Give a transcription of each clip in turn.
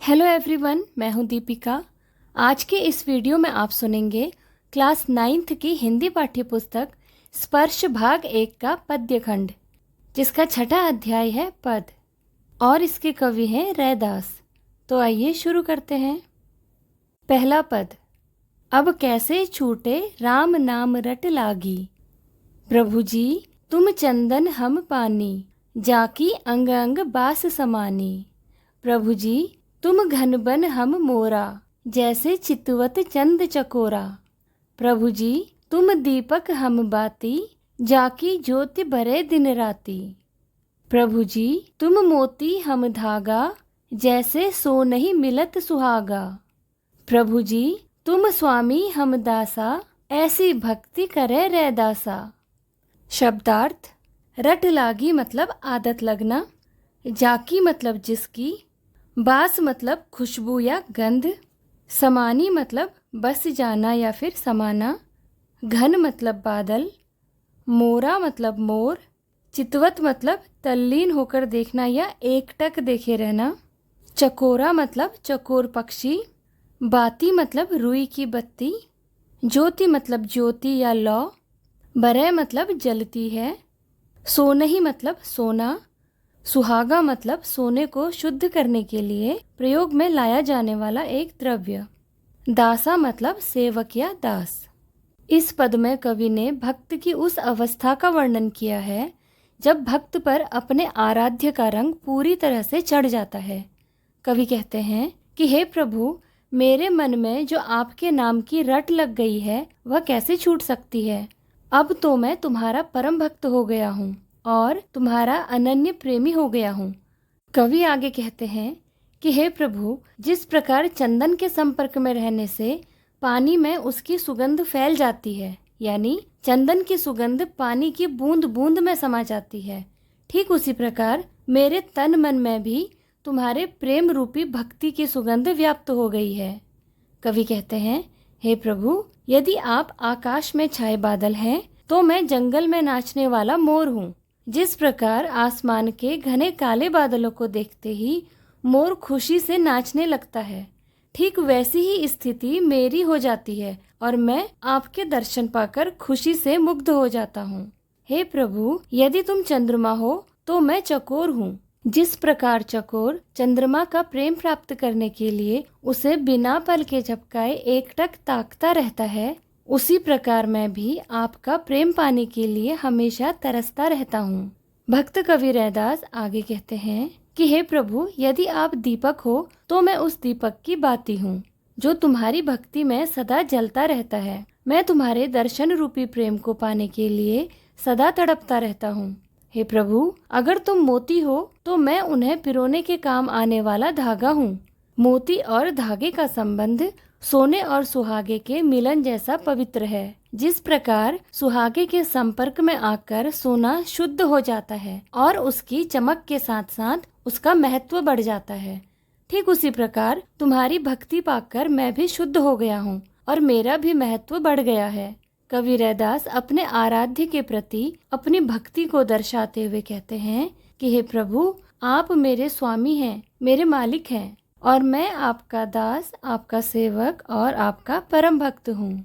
Hello everyone, मैं हूं दीपिका। आज के इस वीडियो में आप सुनेंगे क्लास 9th की हिंदी पाठ्य पुस्तक स्पर्श भाग 1 का पद्य खंड, जिसका छठा अध्याय है पद, और इसके कवि हैं रैदास। तो आइए शुरू करते हैं। पहला पद। अब कैसे छूटे राम नाम रट लागी, प्रभु जी तुम चंदन हम पानी, जाकी अंग अंग बास समानी। प्रभु जी तुम घनबन हम मोरा, जैसे चितवत चंद चकोरा। प्रभु जी तुम दीपक हम बाती, जाकी ज्योति भरे दिन राती। प्रभु जी तुम मोती हम धागा, जैसे सो नहीं मिलत सुहागा। प्रभु जी तुम स्वामी हम दासा, ऐसी भक्ति करे रैदासा। शब्दार्थ। रट लागी मतलब आदत लगना, जाकी मतलब जिसकी, बास मतलब खुशबू या गंध, समानी मतलब बस जाना या फिर समाना, घन मतलब बादल, मोरा मतलब मोर, चितवत मतलब तल्लीन होकर देखना या एकटक देखे रहना, चकोरा मतलब चकोर पक्षी, बाती मतलब रुई की बत्ती, ज्योति मतलब ज्योति या लौ, बरय मतलब जलती है, सोनही मतलब सोना, सुहागा मतलब सोने को शुद्ध करने के लिए प्रयोग में लाया जाने वाला एक द्रव्य, दासा मतलब सेवक या दास। इस पद में कवि ने भक्त की उस अवस्था का वर्णन किया है जब भक्त पर अपने आराध्य का रंग पूरी तरह से चढ़ जाता है। कवि कहते हैं कि हे प्रभु, मेरे मन में जो आपके नाम की रट लग गई है वह कैसे छूट सकती है। अब तो मैं तुम्हारा परम भक्त हो गया हूँ और तुम्हारा अनन्य प्रेमी हो गया हूँ। कवि आगे कहते हैं कि हे प्रभु, जिस प्रकार चंदन के संपर्क में रहने से पानी में उसकी सुगंध फैल जाती है, यानी चंदन की सुगंध पानी की बूंद बूंद में समा जाती है, ठीक उसी प्रकार मेरे तन मन में भी तुम्हारे प्रेम रूपी भक्ति की सुगंध व्याप्त हो गई है। कवि कहते हैं, हे प्रभु, यदि आप आकाश में छाए बादल हैं तो मैं जंगल में नाचने वाला मोर हूँ। जिस प्रकार आसमान के घने काले बादलों को देखते ही मोर खुशी से नाचने लगता है, ठीक वैसी ही स्थिति मेरी हो जाती है और मैं आपके दर्शन पाकर खुशी से मुग्ध हो जाता हूँ। हे प्रभु, यदि तुम चंद्रमा हो तो मैं चकोर हूँ। जिस प्रकार चकोर चंद्रमा का प्रेम प्राप्त करने के लिए उसे बिना पल के झपकाए एकटक ताकता रहता है, उसी प्रकार मैं भी आपका प्रेम पाने के लिए हमेशा तरसता रहता हूँ। भक्त कवि रैदास आगे कहते हैं कि हे प्रभु, यदि आप दीपक हो तो मैं उस दीपक की बाती हूँ जो तुम्हारी भक्ति में सदा जलता रहता है। मैं तुम्हारे दर्शन रूपी प्रेम को पाने के लिए सदा तड़पता रहता हूँ। हे प्रभु, अगर तुम मोती हो तो मैं उन्हें पिरोने के काम आने वाला धागा हूँ। मोती और धागे का संबंध सोने और सुहागे के मिलन जैसा पवित्र है। जिस प्रकार सुहागे के संपर्क में आकर सोना शुद्ध हो जाता है और उसकी चमक के साथ साथ उसका महत्व बढ़ जाता है, ठीक उसी प्रकार तुम्हारी भक्ति पाकर मैं भी शुद्ध हो गया हूँ और मेरा भी महत्व बढ़ गया है। कवि रैदास अपने आराध्य के प्रति अपनी भक्ति को दर्शाते हुए कहते हैं कि हे प्रभु, आप मेरे स्वामी हैं, मेरे मालिक हैं और मैं आपका दास, आपका सेवक और आपका परम भक्त हूँ।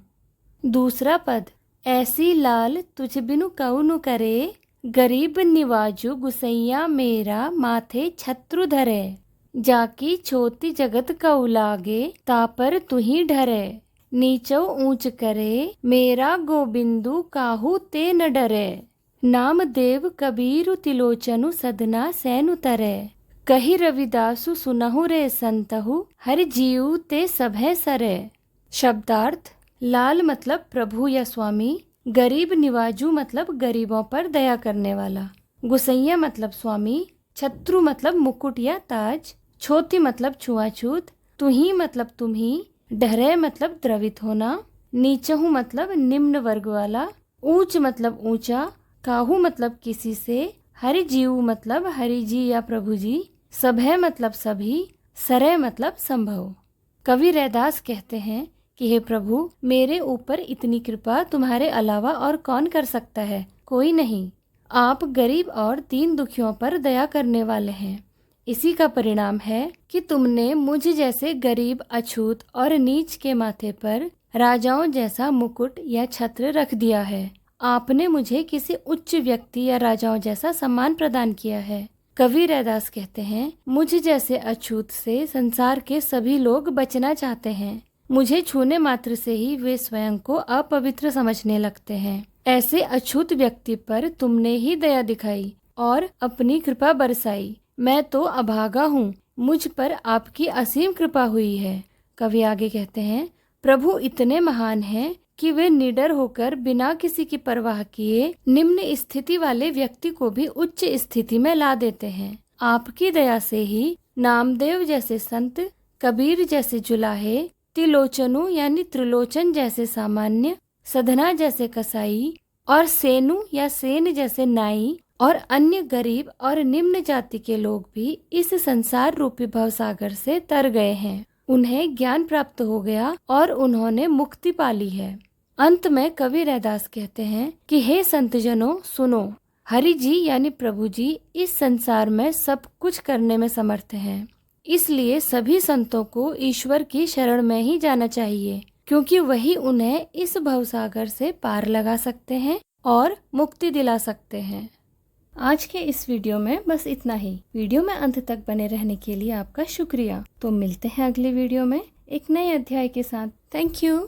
दूसरा पद। ऐसी लाल तुझ बिनु कौनु करे, गरीब निवाजु गुसैया मेरा माथे छत्रु धरे। जाकी छोटी जगत कऊ लागे, तापर तुही ढरे। नीचो ऊंच करे, मेरा गोबिंदु काहू ते न डरे। नाम देव कबीरु तिलोचनु सदना सैनु तरे। कही रविदासु सुनहु रे संतहु, हरि जीव ते सभे सरे। शब्दार्थ। लाल मतलब प्रभु या स्वामी, गरीब निवाजू मतलब गरीबों पर दया करने वाला, गुसैया मतलब स्वामी, छत्रु मतलब मुकुट या ताज, छोटी मतलब छुआछूत, तुही मतलब तुम्ही, डहरे मतलब द्रवित होना, नीचहु मतलब निम्न वर्ग वाला, ऊंच मतलब ऊंचा, काहू मतलब किसी से, हरि जीव मतलब हरि जी या प्रभु जी, सभय मतलब सभी, सरय मतलब संभव। कवि रैदास कहते हैं कि हे प्रभु, मेरे ऊपर इतनी कृपा तुम्हारे अलावा और कौन कर सकता है? कोई नहीं। आप गरीब और दीन दुखियों पर दया करने वाले हैं। इसी का परिणाम है कि तुमने मुझ जैसे गरीब, अछूत और नीच के माथे पर राजाओं जैसा मुकुट या छत्र रख दिया है। आपने मुझे किसी उच्च व्यक्ति या राजाओं जैसा सम्मान प्रदान किया है। कवि रैदास कहते हैं, मुझ जैसे अछूत से संसार के सभी लोग बचना चाहते हैं। मुझे छूने मात्र से ही वे स्वयं को अपवित्र समझने लगते हैं। ऐसे अछूत व्यक्ति पर तुमने ही दया दिखाई और अपनी कृपा बरसाई। मैं तो अभागा हूँ, मुझ पर आपकी असीम कृपा हुई है। कवि आगे कहते हैं, प्रभु इतने महान हैं कि वे निडर होकर बिना किसी की परवाह किए निम्न स्थिति वाले व्यक्ति को भी उच्च स्थिति में ला देते हैं। आपकी दया से ही नामदेव जैसे संत, कबीर जैसे जुलाहे, त्रिलोचनु यानी त्रिलोचन जैसे सामान्य, सधना जैसे कसाई और सेनु या सेन जैसे नाई और अन्य गरीब और निम्न जाति के लोग भी इस संसार रूपी भवसागर से तर गए हैं। उन्हें ज्ञान प्राप्त हो गया और उन्होंने मुक्ति पाली है। अंत में कवि रैदास कहते हैं कि हे संतजनों सुनो, हरि जी यानी प्रभु जी इस संसार में सब कुछ करने में समर्थ हैं। इसलिए सभी संतों को ईश्वर की शरण में ही जाना चाहिए, क्योंकि वही उन्हें इस भवसागर से पार लगा सकते हैं और मुक्ति दिला सकते हैं। आज के इस वीडियो में बस इतना ही। वीडियो में अंत तक बने रहने के लिए आपका शुक्रिया। तो मिलते हैं अगले वीडियो में एक नए अध्याय के साथ। Thank you.